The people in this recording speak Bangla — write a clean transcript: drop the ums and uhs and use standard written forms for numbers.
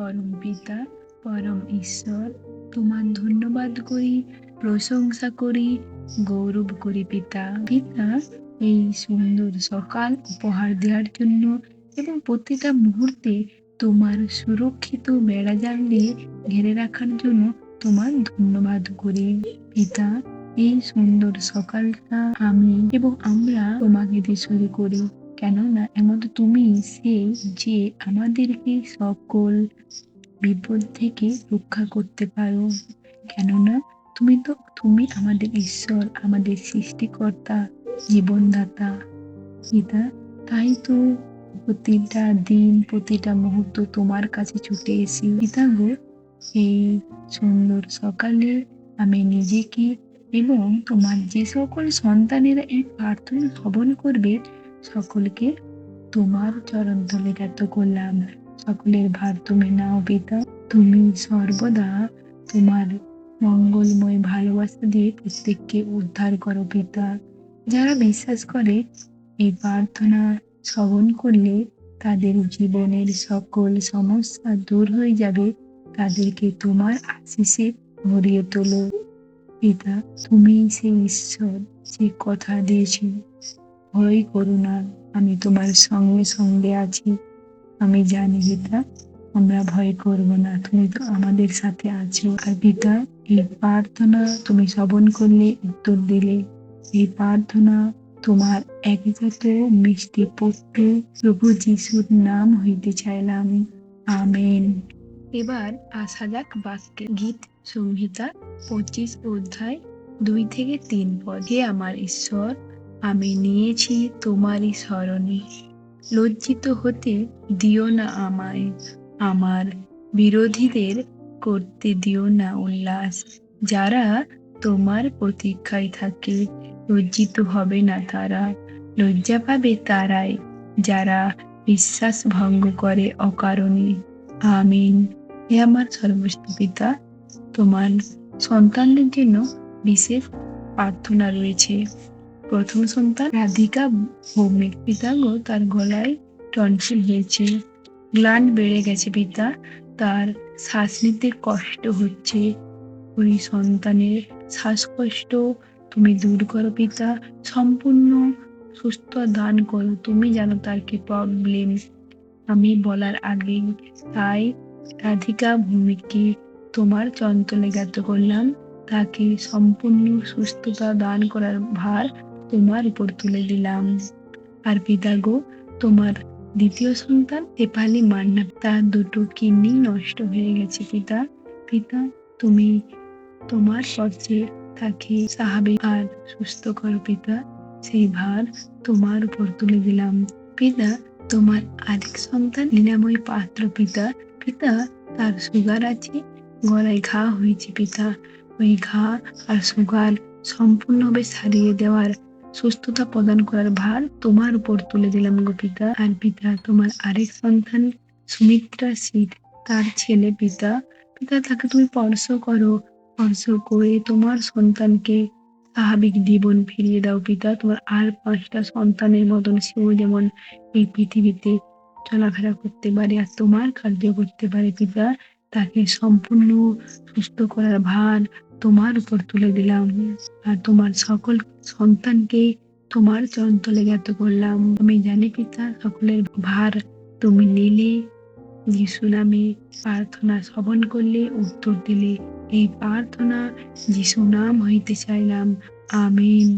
পরম পিতা, পরম ঈশ্বর, তোমার ধন্যবাদ করি, প্রশংসা করি, গৌরব করি পিতা। পিতা, এই সুন্দর সকাল উপহার দেওয়ার জন্য এবং প্রতিটা মুহূর্তে তোমার সুরক্ষিত বেড়াজাল দিয়ে ঘিরে রাখার জন্য তোমার ধন্যবাদ করি পিতা। এই সুন্দর সকালটা আমি এবং আমরা তোমাকে দিয়ে শুরু করি, কেননা এমন তুমি সেই যে আমাদেরকে সকল বিপদ থেকে রক্ষা করতে পারো। কেননা তুমি আমাদের ঈশ্বর, আমাদের সৃষ্টিকর্তা, জীবনদাতা পিতা। তাই তো প্রতিটা দিন, প্রতিটা মুহূর্ত তোমার কাছে ছুটে এসি পিতা গো। এই সুন্দর সকালে আমি নিজেকে এবং তোমার যে সকল সন্তানেরা এই প্রার্থনা শ্রবণ করবে সকলকে তোমার চরণ তলে জ্ঞাত করলাম। সকলের ভার তুমি নাও পিতা। তুমি সর্বদা তোমার মঙ্গলময় ভালোবাসা দিয়ে প্রত্যেককে উদ্ধার করো পিতা। যারা বিশ্বাস করে এই প্রার্থনা শ্রবণ করলে তাদের জীবনের সকল সমস্যা দূর হয়ে যাবে, তাদেরকে তোমার আশিসে ভরিয়ে তোলো পিতা। তুমি সেই ঈশ্বর যে কথা দিয়েছি, ভয় করো না, আমি তোমার সঙ্গে সঙ্গে আছি। আমি জানি পিতা, আমরা ভয় করব না, তুমি তো আমাদের সাথে আছো। আর পিতা, এই প্রার্থনা তুমি শ্রবণ করলে, উত্তর দিলে, এই প্রার্থনা তোমার একজাত মিষ্টি পুত্র প্রভু যিশুর নাম হইতে চাইলাম। আমেন। এবার আসা যাক বাক্যে। গীত সংহিতা 25 অধ্যায় 2-3 পদ। হে আমার ঈশ্বর, আমি নিয়েছি তোমারই শরণে, লজ্জিত হতে দিও না আমায়, আমার বিরোধীদের করতে দিও না উল্লাস। যারা তোমার প্রতীক্ষায় থাকে লজ্জিত হবে না তারা, লজ্জা পাবে তারাই যারা বিশ্বাস ভঙ্গ করে অকারণে। আমিন। হে আমার সর্বস্ব পিতা, তোমার সন্তানদের জন্য বিশেষ প্রার্থনা রয়েছে। প্রথম সন্তান রাধিকা ভৌমিক। পিতা গো, তার গলায় টনসিল হয়েছে, গ্ল্যান্ড বেড়ে গেছে পিতা, তার শ্বাস নিতে কষ্ট হচ্ছে। ওই সন্তানের শ্বাসকষ্ট তুমি দূর করো পিতা, সম্পূর্ণ সুস্থ দান করো। তুমি জানো তার কি প্রবলেম, আমি বলার আগেই। তাই রাধিকা ভূমিকে তোমার চঞ্চলে জ্ঞাত করলাম, তাকে সম্পূর্ণ সুস্থতা দান করার ভার তোমার উপর তুলে দিলাম। আর পিতা গো, তোমার দ্বিতীয় সন্তান এপালি মান্না, তার 2টো কিডনি নষ্ট হয়ে গেছে পিতা। পিতা, তুমি তোমার পথে তাকে স্বাভাবিক আর সুস্থ করো পিতা, সেই ভার তোমার উপর তুলে দিলাম। পিতা, তোমার আরেক সন্তান লীলাময় পাত্র। পিতা, তার সুগার আছে, গলায় ঘা হয়েছে পিতা, ওই ঘা আর সুগার সম্পূর্ণভাবে সারিয়ে দেওয়ার, সুস্থতা প্রদান করার ভার তোমার উপর তুলে দিলাম গো পিতা। আর পিতা, তোমার আরেক সন্তান সুমিত্রা শীত, তার ছেলে পিতা, তাকে তুমি স্পর্শ করো, স্পর্শ করে তোমার সন্তানকে স্বাভাবিক জীবন ফিরিয়ে দাও পিতা। তোমার আর 5টা সন্তানের মতন সেও যেমন এই পৃথিবীতে চলাফেরা করতে পারে আর তোমার কার্য করতে পারে পিতা, তাকে সম্পূর্ণ সুস্থ করার ভার তোমার উপর তুলে দিলাম। আর তোমার সকল সন্তানকে তোমার চরণতলে জ্ঞাত করলাম। আমি জানি পিতা, সকলের ভার তুমি নিলে, যিশু নামে প্রার্থনা শ্রবণ করলে, উত্তর দিলে। এই প্রার্থনা যিশু নাম হইতে চাইলাম। আমিন।